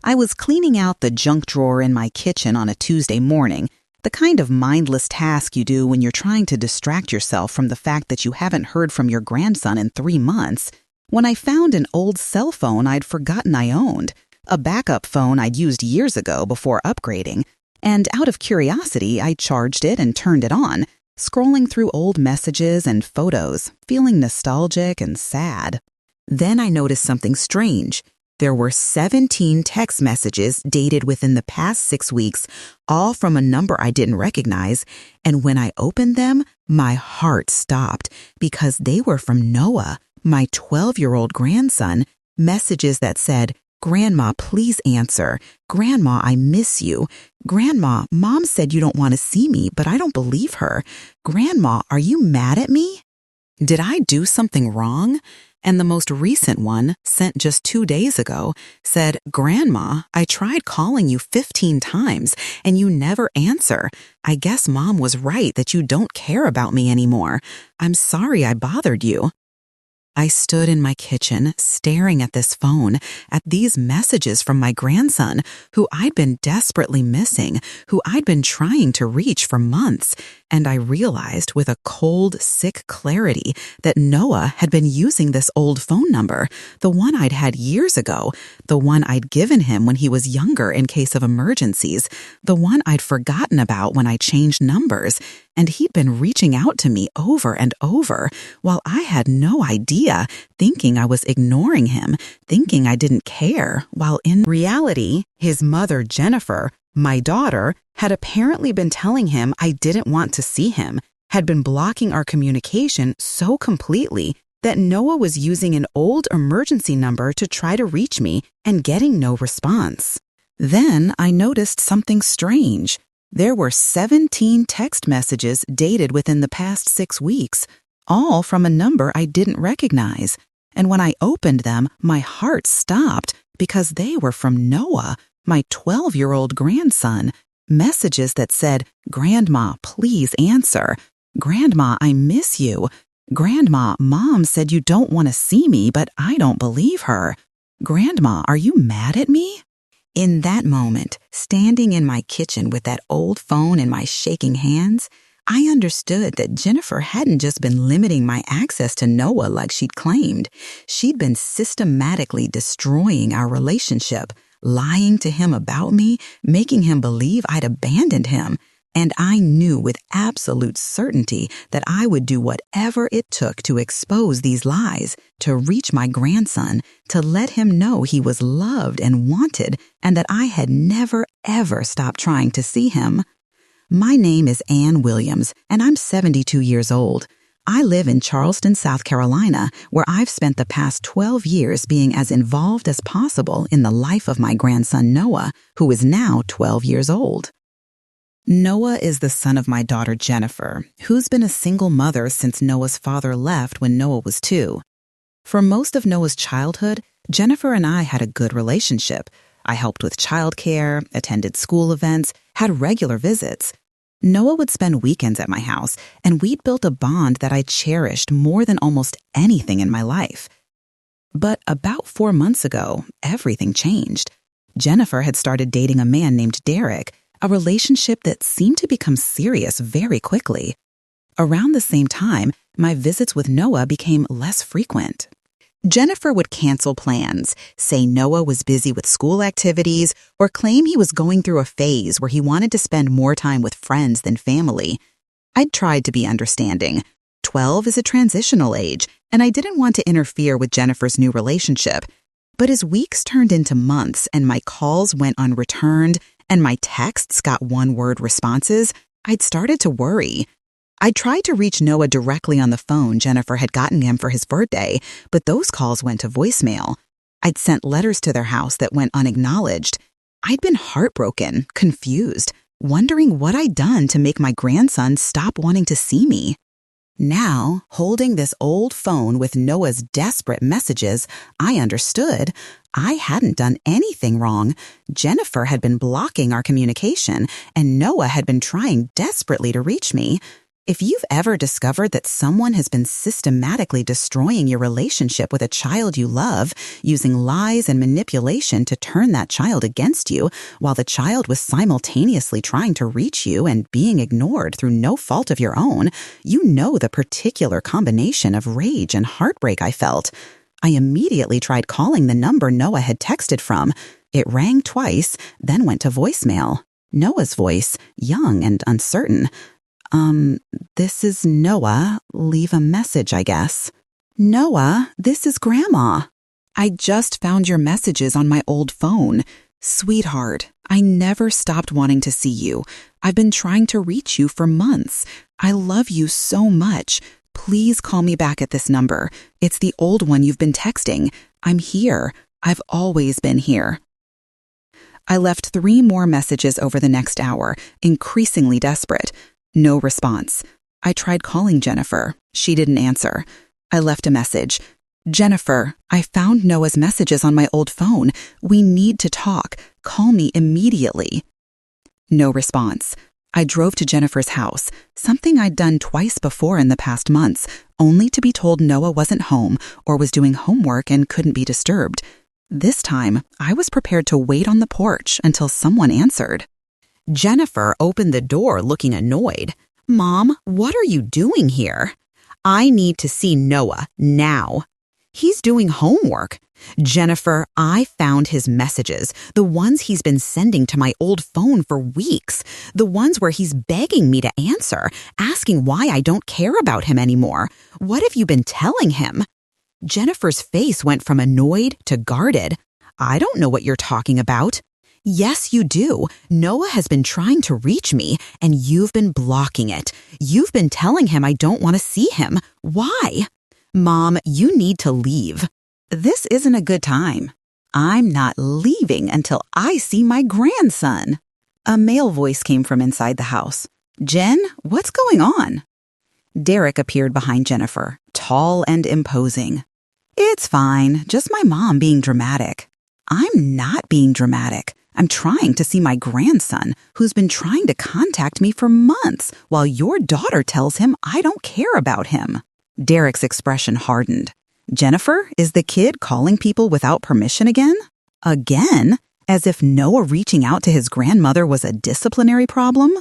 I was cleaning out the junk drawer in my kitchen on a Tuesday morning, the kind of mindless task you do when you're trying to distract yourself from the fact that you haven't heard from your grandson in 3 months, when I found an old cell phone I'd forgotten I owned, a backup phone I'd used years ago before upgrading, and out of curiosity, I charged it and turned it on, scrolling through old messages and photos, feeling nostalgic and sad. Then I noticed something strange. There were 17 text messages dated within the past 6 weeks, all from a number I didn't recognize, and when I opened them, my heart stopped because they were from Noah, my 12-year-old grandson, messages that said, "Grandma, please answer. Grandma, I miss you. Grandma, Mom said you don't want to see me, but I don't believe her. Grandma, are you mad at me? Did I do something wrong?" And the most recent one, sent just 2 days ago, said, "Grandma, I tried calling you 15 times and you never answer. I guess Mom was right that you don't care about me anymore. I'm sorry I bothered you." I stood in my kitchen, staring at this phone, at these messages from my grandson, who I'd been desperately missing, who I'd been trying to reach for months, and I realized with a cold, sick clarity that Noah had been using this old phone number, the one I'd had years ago, the one I'd given him when he was younger in case of emergencies, the one I'd forgotten about when I changed numbers, and he'd been reaching out to me over and over, while I had no idea, thinking I was ignoring him, thinking I didn't care, while in reality, his mother, Jennifer, my daughter, had apparently been telling him I didn't want to see him, had been blocking our communication so completely that Noah was using an old emergency number to try to reach me and getting no response. Then I noticed something strange. There were 17 text messages dated within the past 6 weeks, all from a number I didn't recognize. And when I opened them, my heart stopped because they were from Noah, my 12-year-old grandson, messages that said, "Grandma, please answer. Grandma, I miss you. Grandma, Mom said you don't want to see me, but I don't believe her. Grandma, are you mad at me?" In that moment, standing in my kitchen with that old phone in my shaking hands, I understood that Jennifer hadn't just been limiting my access to Noah like she'd claimed. She'd been systematically destroying our relationship, lying to him about me, making him believe I'd abandoned him. And I knew with absolute certainty that I would do whatever it took to expose these lies, to reach my grandson, to let him know he was loved and wanted, and that I had never, ever stopped trying to see him. My name is Ann Williams, and I'm 72 years old. I live in Charleston, South Carolina, where I've spent the past 12 years being as involved as possible in the life of my grandson Noah, who is now 12 years old. Noah is the son of my daughter Jennifer, who's been a single mother since Noah's father left when Noah was 2. For most of Noah's childhood, Jennifer and I had a good relationship. I helped with childcare, attended school events, had regular visits. Noah would spend weekends at my house, and we'd built a bond that I cherished more than almost anything in my life. But about 4 months ago, everything changed. Jennifer had started dating a man named Derek, a relationship that seemed to become serious very quickly. Around the same time, my visits with Noah became less frequent. Jennifer would cancel plans, say Noah was busy with school activities, or claim he was going through a phase where he wanted to spend more time with friends than family. I'd tried to be understanding. 12 is a transitional age, and I didn't want to interfere with Jennifer's new relationship. But as weeks turned into months and my calls went unreturned, and my texts got one-word responses, I'd started to worry. I tried to reach Noah directly on the phone Jennifer had gotten him for his birthday, but those calls went to voicemail. I'd sent letters to their house that went unacknowledged. I'd been heartbroken, confused, wondering what I'd done to make my grandson stop wanting to see me. Now, holding this old phone with Noah's desperate messages, I understood I hadn't done anything wrong. Jennifer had been blocking our communication, and Noah had been trying desperately to reach me. If you've ever discovered that someone has been systematically destroying your relationship with a child you love, using lies and manipulation to turn that child against you, while the child was simultaneously trying to reach you and being ignored through no fault of your own, you know the particular combination of rage and heartbreak I felt. I immediately tried calling the number Noah had texted from. It rang twice, then went to voicemail. Noah's voice, young and uncertain. This is Noah. Leave a message, I guess. Noah, this is Grandma. I just found your messages on my old phone. Sweetheart, I never stopped wanting to see you. I've been trying to reach you for months. I love you so much. Please call me back at this number. It's the old one you've been texting. I'm here. I've always been here. I left 3 more messages over the next hour, increasingly desperate. No response. I tried calling Jennifer. She didn't answer. I left a message. Jennifer, I found Noah's messages on my old phone. We need to talk. Call me immediately. No response. I drove to Jennifer's house, something I'd done twice before in the past months, only to be told Noah wasn't home or was doing homework and couldn't be disturbed. This time, I was prepared to wait on the porch until someone answered. Jennifer opened the door looking annoyed. Mom, what are you doing here? I need to see Noah now. He's doing homework. Jennifer, I found his messages, the ones he's been sending to my old phone for weeks, the ones where he's begging me to answer, asking why I don't care about him anymore. What have you been telling him? Jennifer's face went from annoyed to guarded. I don't know what you're talking about. Yes, you do. Noah has been trying to reach me, and you've been blocking it. You've been telling him I don't want to see him. Why? Mom, you need to leave. This isn't a good time. I'm not leaving until I see my grandson. A male voice came from inside the house. Jen, what's going on? Derek appeared behind Jennifer, tall and imposing. It's fine, just my mom being dramatic. I'm not being dramatic. I'm trying to see my grandson, who's been trying to contact me for months, while your daughter tells him I don't care about him. Derek's expression hardened. Jennifer, is the kid calling people without permission again? Again? As if Noah reaching out to his grandmother was a disciplinary problem?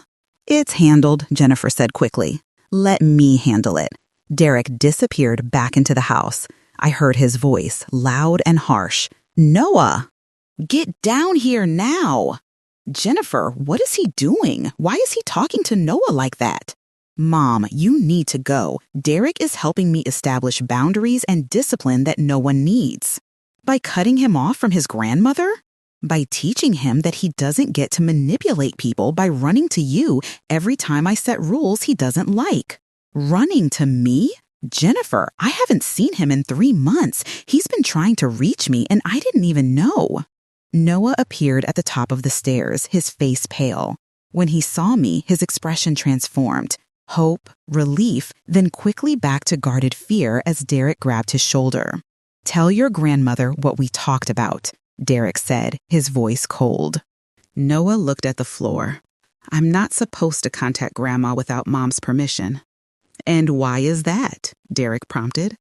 It's handled, Jennifer said quickly. Let me handle it. Derek disappeared back into the house. I heard his voice, loud and harsh. Noah! Get down here now! Jennifer, what is he doing? Why is he talking to Noah like that? Mom, you need to go. Derek is helping me establish boundaries and discipline that no one needs. By cutting him off from his grandmother? By teaching him that he doesn't get to manipulate people by running to you every time I set rules he doesn't like. Running to me? Jennifer, I haven't seen him in 3 months. He's been trying to reach me and I didn't even know. Noah appeared at the top of the stairs, his face pale. When he saw me, his expression transformed. Hope, relief, then quickly back to guarded fear as Derek grabbed his shoulder. Tell your grandmother what we talked about, Derek said, his voice cold. Noah looked at the floor. I'm not supposed to contact Grandma without Mom's permission. And why is that? Derek prompted.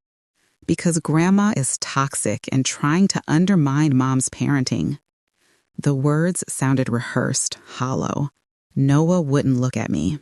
Because Grandma is toxic and trying to undermine Mom's parenting. The words sounded rehearsed, hollow. Noah wouldn't look at me.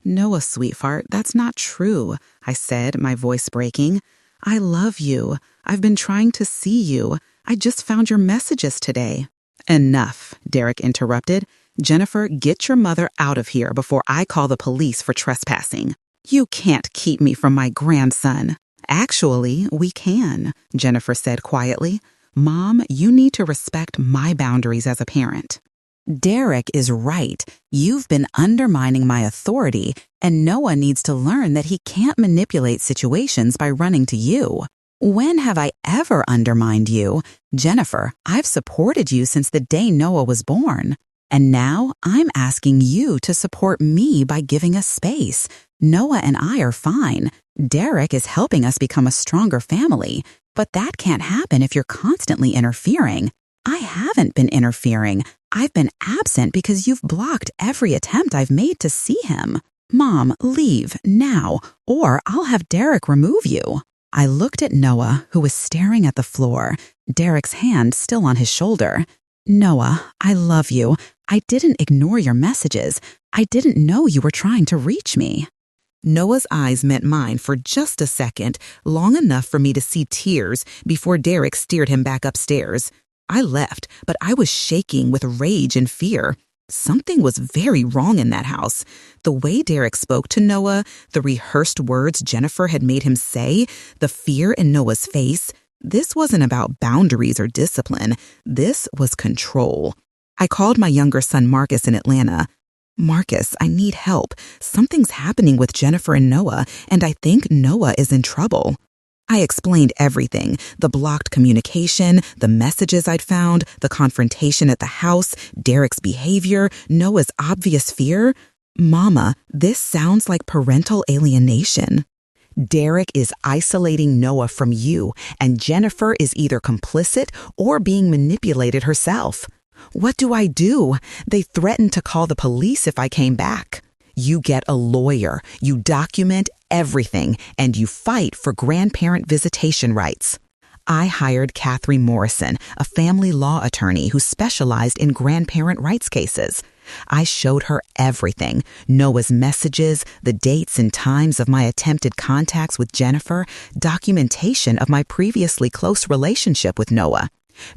Noah, sweetheart, that's not true, I said, my voice breaking. I love you. I've been trying to see you. I just found your messages today. Enough, Derek interrupted. Jennifer, get your mother out of here before I call the police for trespassing. You can't keep me from my grandson. Actually, we can, Jennifer said quietly. Mom, you need to respect my boundaries as a parent. Derek is right. You've been undermining my authority, and Noah needs to learn that he can't manipulate situations by running to you. When have I ever undermined you? Jennifer, I've supported you since the day Noah was born. And now I'm asking you to support me by giving us space. Noah and I are fine. Derek is helping us become a stronger family. But that can't happen if you're constantly interfering. I haven't been interfering. I've been absent because you've blocked every attempt I've made to see him. "Mom, leave, now, or I'll have Derek remove you." I looked at Noah, who was staring at the floor, Derek's hand still on his shoulder. "Noah, I love you. I didn't ignore your messages. I didn't know you were trying to reach me." Noah's eyes met mine for just a second, long enough for me to see tears before Derek steered him back upstairs. I left, but I was shaking with rage and fear. Something was very wrong in that house. The way Derek spoke to Noah, the rehearsed words Jennifer had made him say, the fear in Noah's face. This wasn't about boundaries or discipline. This was control. I called my younger son Marcus in Atlanta. "Marcus, I need help. Something's happening with Jennifer and Noah, and I think Noah is in trouble." I explained everything, the blocked communication, the messages I'd found, the confrontation at the house, Derek's behavior, Noah's obvious fear. "Mama, this sounds like parental alienation. Derek is isolating Noah from you, and Jennifer is either complicit or being manipulated herself. What do I do? They threatened to call the police if I came back. You get a lawyer, you document everything, and you fight for grandparent visitation rights." I hired Catherine Morrison, a family law attorney who specialized in grandparent rights cases. I showed her everything, Noah's messages, the dates and times of my attempted contacts with Jennifer, documentation of my previously close relationship with Noah.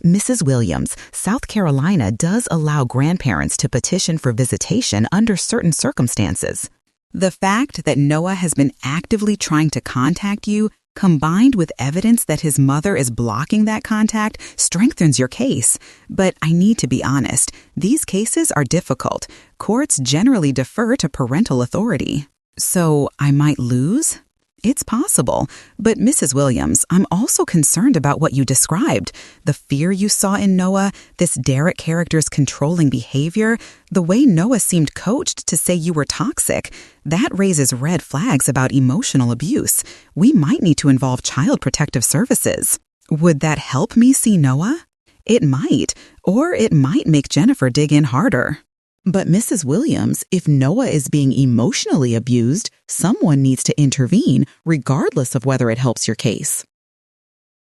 Mrs. Williams, South Carolina does allow grandparents to petition for visitation under certain circumstances. The fact that Noah has been actively trying to contact you, combined with evidence that his mother is blocking that contact, strengthens your case. But I need to be honest, these cases are difficult. Courts generally defer to parental authority. So I might lose? It's possible. But Mrs. Williams, I'm also concerned about what you described. The fear you saw in Noah, this Derek character's controlling behavior, the way Noah seemed coached to say you were toxic. That raises red flags about emotional abuse. We might need to involve Child Protective Services. Would that help me see Noah? It might. Or it might make Jennifer dig in harder. But Mrs. Williams, if Noah is being emotionally abused, someone needs to intervene, regardless of whether it helps your case.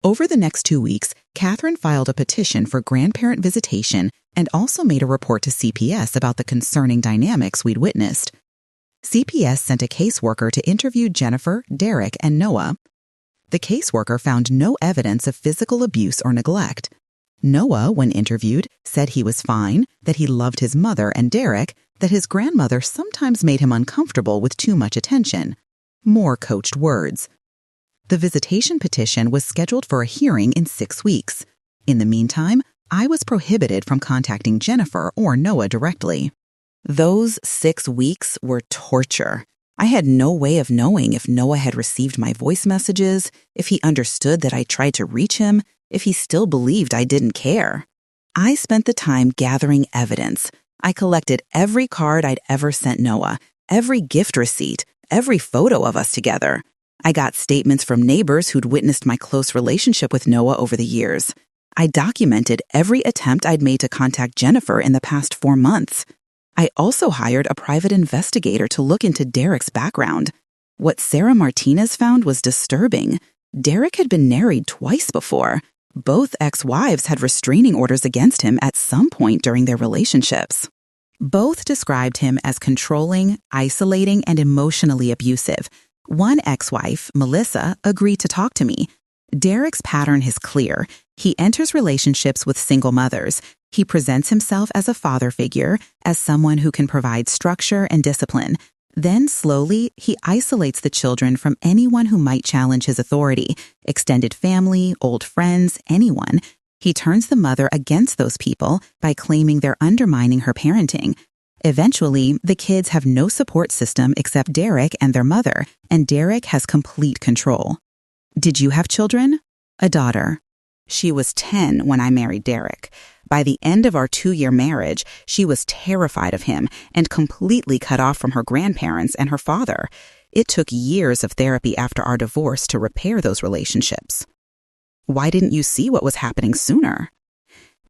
Over the next 2 weeks, Catherine filed a petition for grandparent visitation and also made a report to CPS about the concerning dynamics we'd witnessed. CPS sent a caseworker to interview Jennifer, Derek, and Noah. The caseworker found no evidence of physical abuse or neglect. Noah, when interviewed, said he was fine, that he loved his mother and Derek, that his grandmother sometimes made him uncomfortable with too much attention. More coached words. The visitation petition was scheduled for a hearing in 6 weeks. In the meantime, I was prohibited from contacting Jennifer or Noah directly. Those 6 weeks were torture. I had no way of knowing if Noah had received my voice messages, if he understood that I tried to reach him, if he still believed I didn't care. I spent the time gathering evidence. I collected every card I'd ever sent Noah, every gift receipt, every photo of us together. I got statements from neighbors who'd witnessed my close relationship with Noah over the years. I documented every attempt I'd made to contact Jennifer in the past 4 months. I also hired a private investigator to look into Derek's background. What Sarah Martinez found was disturbing. Derek had been married twice before. Both ex-wives had restraining orders against him at some point during their relationships. Both described him as controlling, isolating, and emotionally abusive. One ex-wife, Melissa, agreed to talk to me. Derek's pattern is clear. He enters relationships with single mothers. He presents himself as a father figure, as someone who can provide structure and discipline. Then, slowly, he isolates the children from anyone who might challenge his authority, extended family, old friends, anyone. He turns the mother against those people by claiming they're undermining her parenting. Eventually, the kids have no support system except Derek and their mother, and Derek has complete control. Did you have children? A daughter. She was 10 when I married Derek. By the end of our 2-year marriage, she was terrified of him and completely cut off from her grandparents and her father. It took years of therapy after our divorce to repair those relationships. Why didn't you see what was happening sooner?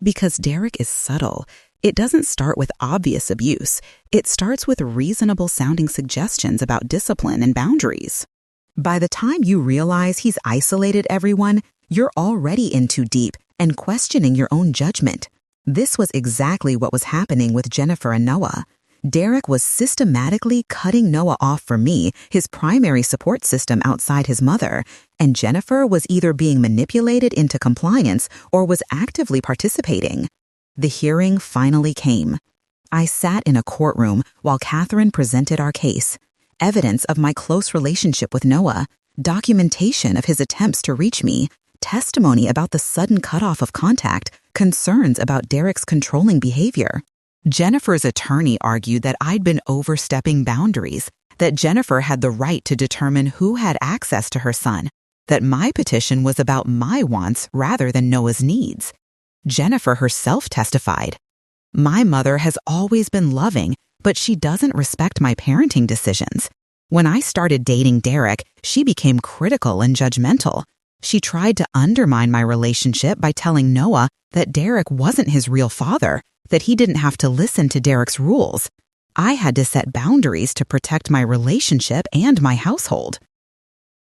Because Derek is subtle. It doesn't start with obvious abuse. It starts with reasonable-sounding suggestions about discipline and boundaries. By the time you realize he's isolated everyone, you're already in too deep and questioning your own judgment. This was exactly what was happening with Jennifer and Noah. Derek was systematically cutting Noah off from me, his primary support system outside his mother, and Jennifer was either being manipulated into compliance or was actively participating. The hearing finally came. I sat in a courtroom while Catherine presented our case. Evidence of my close relationship with Noah, documentation of his attempts to reach me, testimony about the sudden cutoff of contact, concerns about Derek's controlling behavior. Jennifer's attorney argued that I'd been overstepping boundaries, that Jennifer had the right to determine who had access to her son, that my petition was about my wants rather than Noah's needs. Jennifer herself testified, "My mother has always been loving, but she doesn't respect my parenting decisions. When I started dating Derek, she became critical and judgmental. She tried to undermine my relationship by telling Noah that Derek wasn't his real father, that he didn't have to listen to Derek's rules. I had to set boundaries to protect my relationship and my household."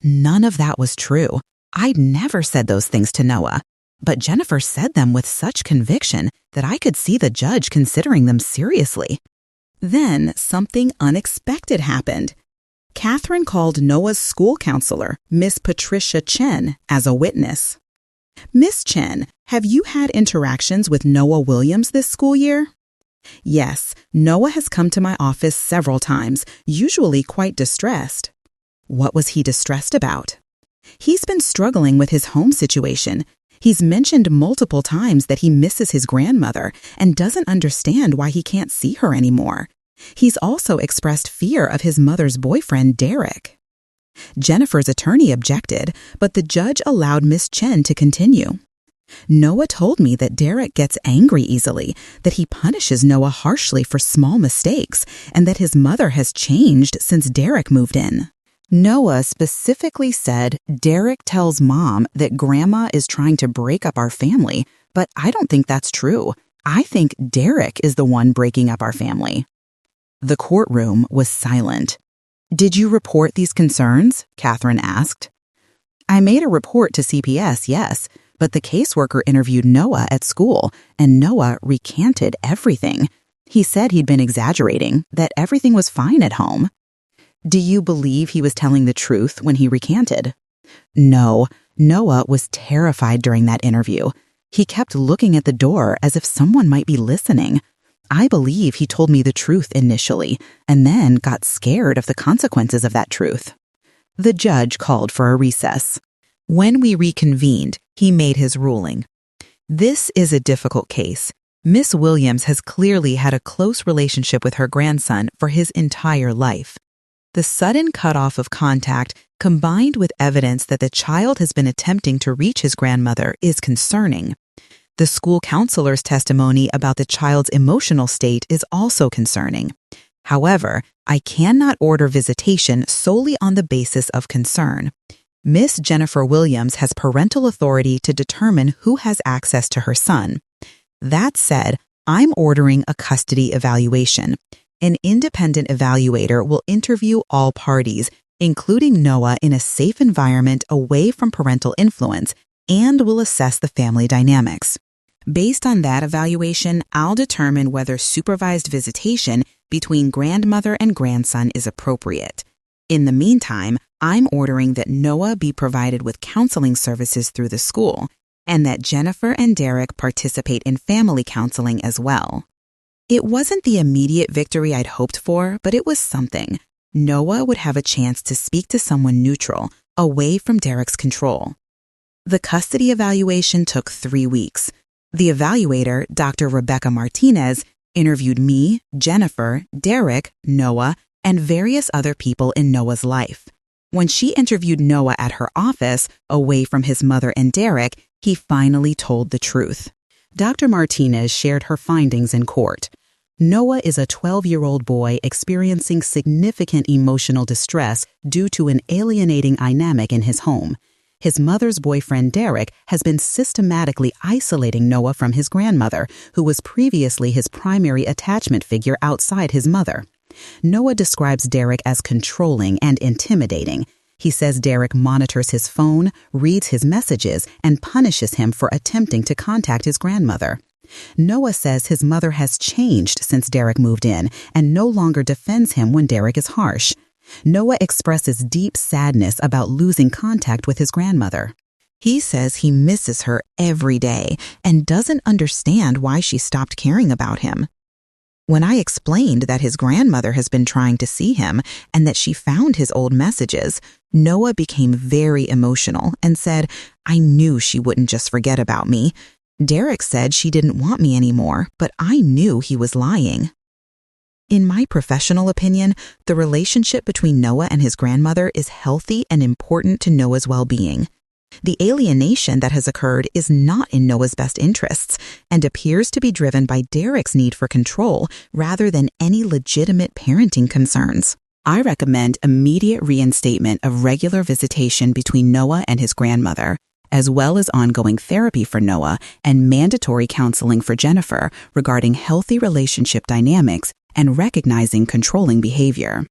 None of that was true. I'd never said those things to Noah. But Jennifer said them with such conviction that I could see the judge considering them seriously. Then something unexpected happened. Catherine called Noah's school counselor, Miss Patricia Chen, as a witness. "Miss Chen, have you had interactions with Noah Williams this school year?" "Yes, Noah has come to my office several times, usually quite distressed." "What was he distressed about?" "He's been struggling with his home situation. He's mentioned multiple times that he misses his grandmother and doesn't understand why he can't see her anymore. He's also expressed fear of his mother's boyfriend, Derek." Jennifer's attorney objected, but the judge allowed Miss Chen to continue. "Noah told me that Derek gets angry easily, that he punishes Noah harshly for small mistakes, and that his mother has changed since Derek moved in. Noah specifically said Derek tells Mom that Grandma is trying to break up our family, but I don't think that's true. I think Derek is the one breaking up our family." The courtroom was silent. "Did you report these concerns?" Catherine asked. "I made a report to CPS, yes, but the caseworker interviewed Noah at school, and Noah recanted everything. He said he'd been exaggerating, that everything was fine at home." "Do you believe he was telling the truth when he recanted?" "No, Noah was terrified during that interview. He kept looking at the door as if someone might be listening. I believe he told me the truth initially, and then got scared of the consequences of that truth." The judge called for a recess. When we reconvened, he made his ruling. "This is a difficult case. Miss Williams has clearly had a close relationship with her grandson for his entire life. The sudden cutoff of contact, combined with evidence that the child has been attempting to reach his grandmother, is concerning. The school counselor's testimony about the child's emotional state is also concerning. However, I cannot order visitation solely on the basis of concern. Miss Jennifer Williams has parental authority to determine who has access to her son. That said, I'm ordering a custody evaluation. An independent evaluator will interview all parties, including Noah, in a safe environment away from parental influence, and will assess the family dynamics. Based on that evaluation, I'll determine whether supervised visitation between grandmother and grandson is appropriate. In the meantime, I'm ordering that Noah be provided with counseling services through the school, and that Jennifer and Derek participate in family counseling as well. It wasn't the immediate victory I'd hoped for, but it was something. Noah would have a chance to speak to someone neutral, away from Derek's control. The custody evaluation took 3 weeks. The evaluator, Dr. Rebecca Martinez, interviewed me, Jennifer, Derek, Noah, and various other people in Noah's life. When she interviewed Noah at her office, away from his mother and Derek, he finally told the truth. Dr. Martinez shared her findings in court. Noah is a 12-year-old boy experiencing significant emotional distress due to an alienating dynamic in his home. His mother's boyfriend, Derek, has been systematically isolating Noah from his grandmother, who was previously his primary attachment figure outside his mother. Noah describes Derek as controlling and intimidating. He says Derek monitors his phone, reads his messages, and punishes him for attempting to contact his grandmother. Noah says his mother has changed since Derek moved in and no longer defends him when Derek is harsh. Noah expresses deep sadness about losing contact with his grandmother. He says he misses her every day and doesn't understand why she stopped caring about him. When I explained that his grandmother has been trying to see him and that she found his old messages, Noah became very emotional and said, "I knew she wouldn't just forget about me. Derek said she didn't want me anymore, but I knew he was lying." In my professional opinion, the relationship between Noah and his grandmother is healthy and important to Noah's well-being. The alienation that has occurred is not in Noah's best interests and appears to be driven by Derek's need for control rather than any legitimate parenting concerns. I recommend immediate reinstatement of regular visitation between Noah and his grandmother, as well as ongoing therapy for Noah and mandatory counseling for Jennifer regarding healthy relationship dynamics and recognizing controlling behavior.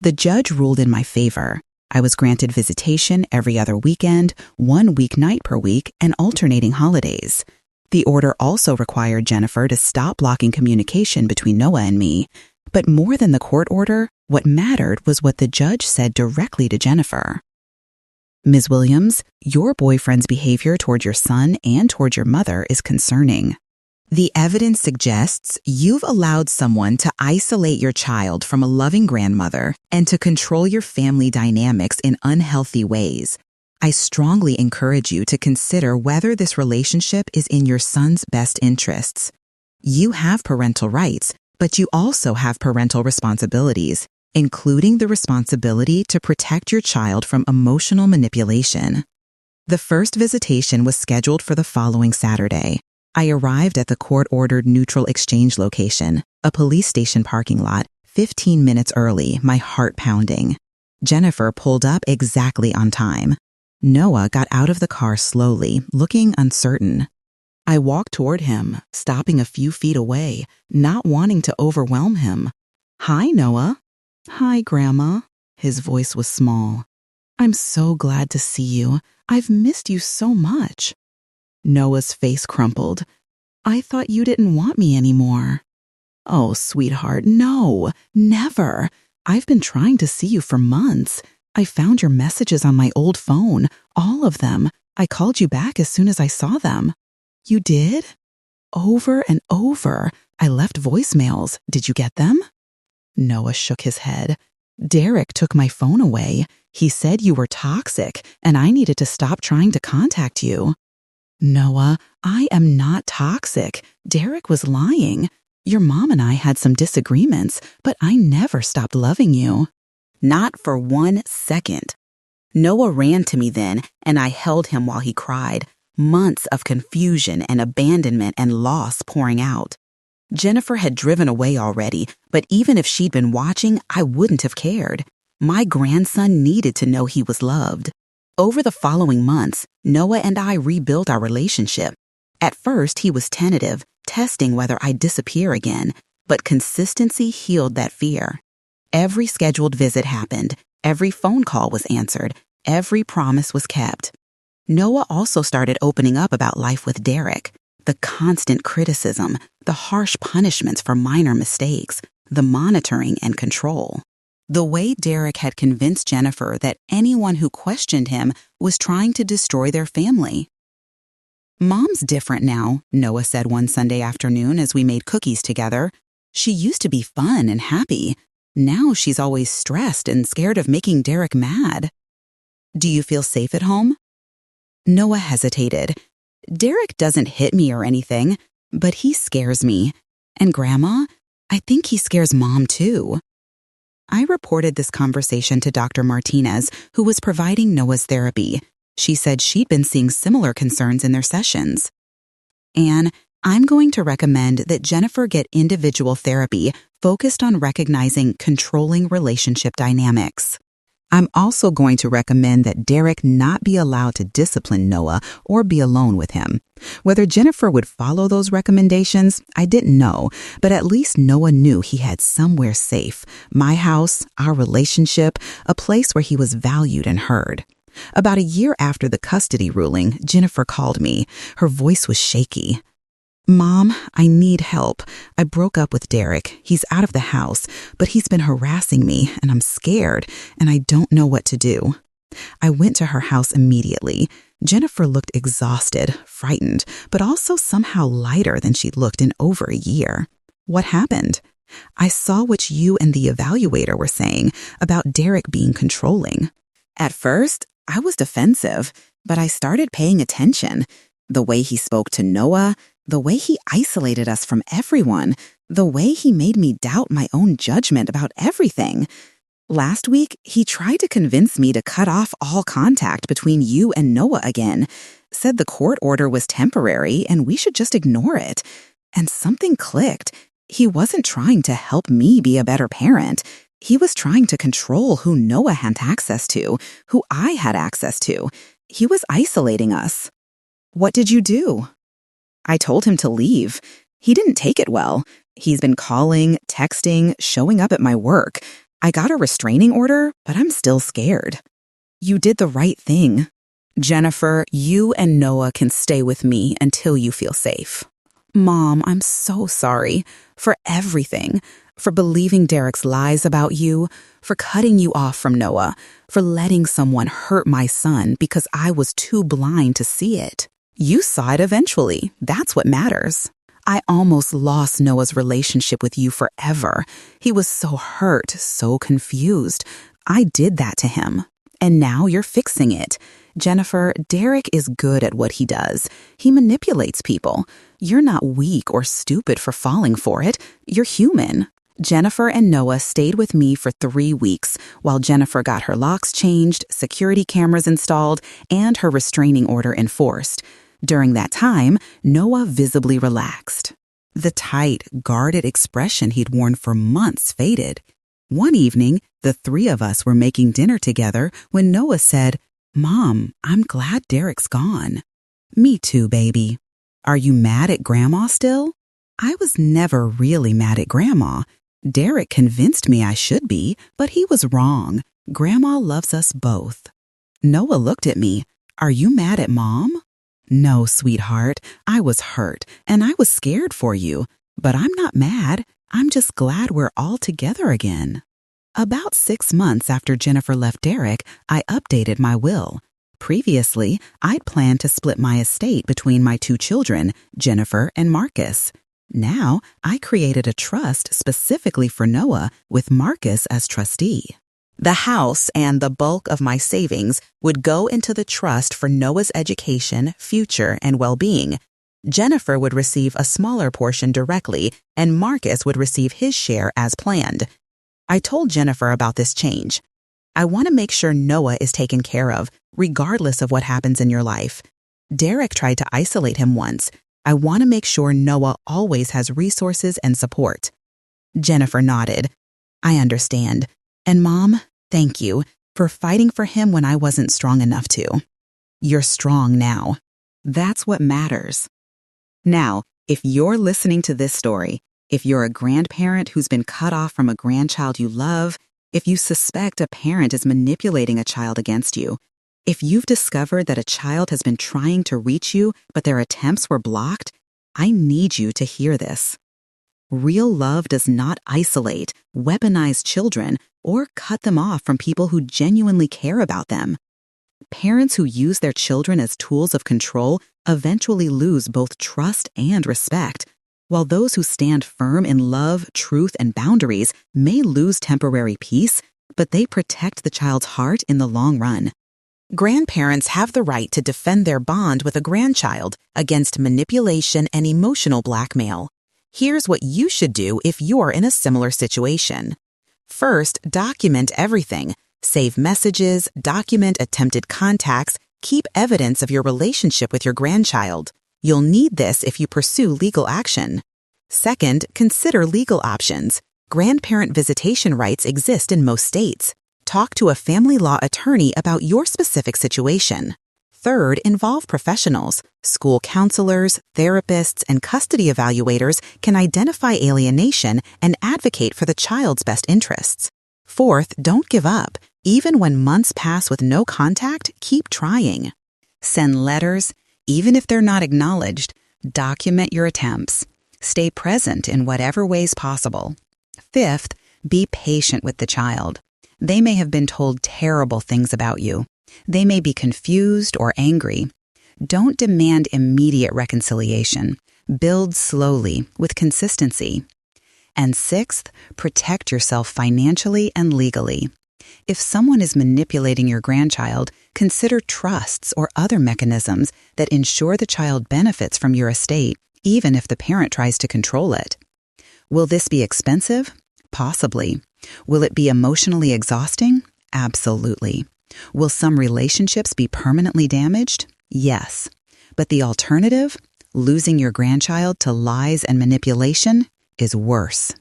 The judge ruled in my favor. I was granted visitation every other weekend, 1 weeknight per week, and alternating holidays. The order also required Jennifer to stop blocking communication between Noah and me. But more than the court order, what mattered was what the judge said directly to Jennifer. "Ms. Williams, your boyfriend's behavior toward your son and toward your mother is concerning. The evidence suggests you've allowed someone to isolate your child from a loving grandmother and to control your family dynamics in unhealthy ways. I strongly encourage you to consider whether this relationship is in your son's best interests. You have parental rights, but you also have parental responsibilities, including the responsibility to protect your child from emotional manipulation." The first visitation was scheduled for the following Saturday. I arrived at the court-ordered neutral exchange location, a police station parking lot, 15 minutes early, my heart pounding. Jennifer pulled up exactly on time. Noah got out of the car slowly, looking uncertain. I walked toward him, stopping a few feet away, not wanting to overwhelm him. "Hi, Noah." "Hi, Grandma." His voice was small. "I'm so glad to see you. I've missed you so much." Noah's face crumpled. "I thought you didn't want me anymore." "Oh, sweetheart, no, never. I've been trying to see you for months. I found your messages on my old phone, all of them. I called you back as soon as I saw them." "You did?" "Over and over. I left voicemails. Did you get them?" Noah shook his head. "Derek took my phone away. He said you were toxic, and I needed to stop trying to contact you." "Noah, I am not toxic. Derek was lying. Your mom and I had some disagreements, but I never stopped loving you." Not for 1 second. Noah ran to me then, and I held him while he cried, months of confusion and abandonment and loss pouring out. Jennifer had driven away already, but even if she'd been watching, I wouldn't have cared. My grandson needed to know he was loved. Over the following months, Noah and I rebuilt our relationship. At first, he was tentative, testing whether I'd disappear again, but consistency healed that fear. Every scheduled visit happened, every phone call was answered, every promise was kept. Noah also started opening up about life with Derek, the constant criticism, the harsh punishments for minor mistakes, the monitoring and control. The way Derek had convinced Jennifer that anyone who questioned him was trying to destroy their family. "Mom's different now," Noah said one Sunday afternoon as we made cookies together. "She used to be fun and happy. Now she's always stressed and scared of making Derek mad." "Do you feel safe at home?" Noah hesitated. "Derek doesn't hit me or anything, but he scares me. And Grandma, I think he scares Mom too." I reported this conversation to Dr. Martinez, who was providing Noah's therapy. She said she'd been seeing similar concerns in their sessions. "Anne, I'm going to recommend that Jennifer get individual therapy focused on recognizing controlling relationship dynamics. I'm also going to recommend that Derek not be allowed to discipline Noah or be alone with him. Whether Jennifer would follow those recommendations, I didn't know, but at least Noah knew he had somewhere safe, my house, our relationship, a place where he was valued and heard. About a year after the custody ruling, Jennifer called me. Her voice was shaky. "Mom, I need help. I broke up with Derek. He's out of the house, but he's been harassing me, and I'm scared, and I don't know what to do." I went to her house immediately. Jennifer looked exhausted, frightened, but also somehow lighter than she'd looked in over a year. "What happened?" "I saw what you and the evaluator were saying about Derek being controlling." At first, I was defensive, but I started paying attention. The way he spoke to Noah, the way he isolated us from everyone, the way he made me doubt my own judgment about everything. Last week, he tried to convince me to cut off all contact between you and Noah again, said the court order was temporary and we should just ignore it. And something clicked. He wasn't trying to help me be a better parent. He was trying to control who Noah had access to, who I had access to. He was isolating us. "What did you do?" "I told him to leave. He didn't take it well. He's been calling, texting, showing up at my work. I got a restraining order, but I'm still scared." "You did the right thing. Jennifer, you and Noah can stay with me until you feel safe." "Mom, I'm so sorry for everything, for believing Derek's lies about you, for cutting you off from Noah, for letting someone hurt my son because I was too blind to see it. You saw it eventually. That's what matters. I almost lost Noah's relationship with you forever. He was so hurt, so confused. I did that to him. And now you're fixing it. Jennifer, Derek is good at what he does. He manipulates people. You're not weak or stupid for falling for it. You're human." Jennifer and Noah stayed with me for 3 weeks while Jennifer got her locks changed, security cameras installed, and her restraining order enforced. During that time, Noah visibly relaxed. The tight, guarded expression he'd worn for months faded. One evening, the 3 of us were making dinner together when Noah said, "Mom, I'm glad Derek's gone." "Me too, baby." "Are you mad at Grandma still?" I was never really mad at Grandma. Derek convinced me I should be, but he was wrong. Grandma loves us both. Noah looked at me. "Are you mad at Mom?" "No, sweetheart. I was hurt, and I was scared for you. But I'm not mad. I'm just glad we're all together again." About 6 months after Jennifer left Derek, I updated my will. Previously, I'd planned to split my estate between my 2 children, Jennifer and Marcus. Now, I created a trust specifically for Noah with Marcus as trustee. The house and the bulk of my savings would go into the trust for Noah's education, future, and well-being. Jennifer would receive a smaller portion directly, and Marcus would receive his share as planned. I told Jennifer about this change. "I want to make sure Noah is taken care of, regardless of what happens in your life. Derek tried to isolate him once. I want to make sure Noah always has resources and support." Jennifer nodded. "I understand. And Mom, thank you for fighting for him when I wasn't strong enough to. You're strong now. That's what matters." Now, if you're listening to this story, if you're a grandparent who's been cut off from a grandchild you love, if you suspect a parent is manipulating a child against you, if you've discovered that a child has been trying to reach you but their attempts were blocked, I need you to hear this. Real love does not isolate, weaponize children, or cut them off from people who genuinely care about them. Parents who use their children as tools of control eventually lose both trust and respect, while those who stand firm in love, truth, and boundaries may lose temporary peace, but they protect the child's heart in the long run. Grandparents have the right to defend their bond with a grandchild against manipulation and emotional blackmail. Here's what you should do if you're in a similar situation. First, document everything. Save messages, document attempted contacts, keep evidence of your relationship with your grandchild. You'll need this if you pursue legal action. Second, consider legal options. Grandparent visitation rights exist in most states. Talk to a family law attorney about your specific situation. Third, involve professionals. School counselors, therapists, and custody evaluators can identify alienation and advocate for the child's best interests. Fourth, don't give up. Even when months pass with no contact, keep trying. Send letters, even if they're not acknowledged. Document your attempts. Stay present in whatever ways possible. Fifth, be patient with the child. They may have been told terrible things about you. They may be confused or angry. Don't demand immediate reconciliation. Build slowly, with consistency. And sixth, protect yourself financially and legally. If someone is manipulating your grandchild, consider trusts or other mechanisms that ensure the child benefits from your estate, even if the parent tries to control it. Will this be expensive? Possibly. Will it be emotionally exhausting? Absolutely. Will some relationships be permanently damaged? Yes. But the alternative, losing your grandchild to lies and manipulation, is worse.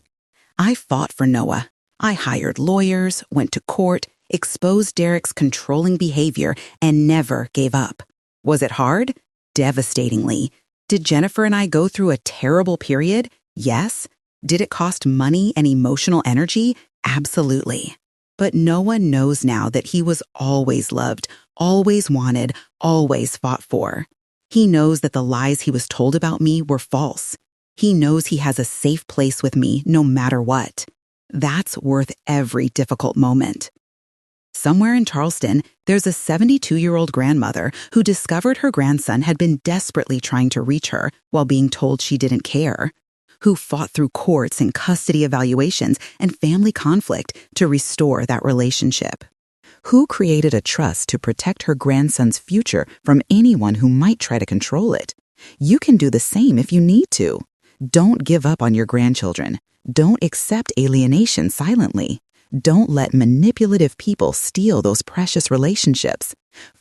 I fought for Noah. I hired lawyers, went to court, exposed Derek's controlling behavior, and never gave up. Was it hard? Devastatingly. Did Jennifer and I go through a terrible period? Yes. Did it cost money and emotional energy? Absolutely. But Noah knows now that he was always loved, always wanted, always fought for. He knows that the lies he was told about me were false. He knows he has a safe place with me no matter what. That's worth every difficult moment. Somewhere in Charleston, there's a 72-year-old grandmother who discovered her grandson had been desperately trying to reach her while being told she didn't care, who fought through courts and custody evaluations and family conflict to restore that relationship, who created a trust to protect her grandson's future from anyone who might try to control it. You can do the same if you need to. Don't give up on your grandchildren. Don't accept alienation silently. Don't let manipulative people steal those precious relationships.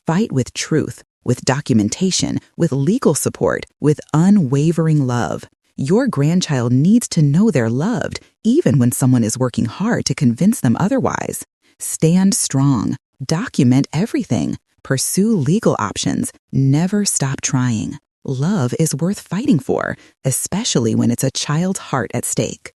Fight with truth, with documentation, with legal support, with unwavering love. Your grandchild needs to know they're loved, even when someone is working hard to convince them otherwise. Stand strong. Document everything. Pursue legal options. Never stop trying. Love is worth fighting for, especially when it's a child's heart at stake.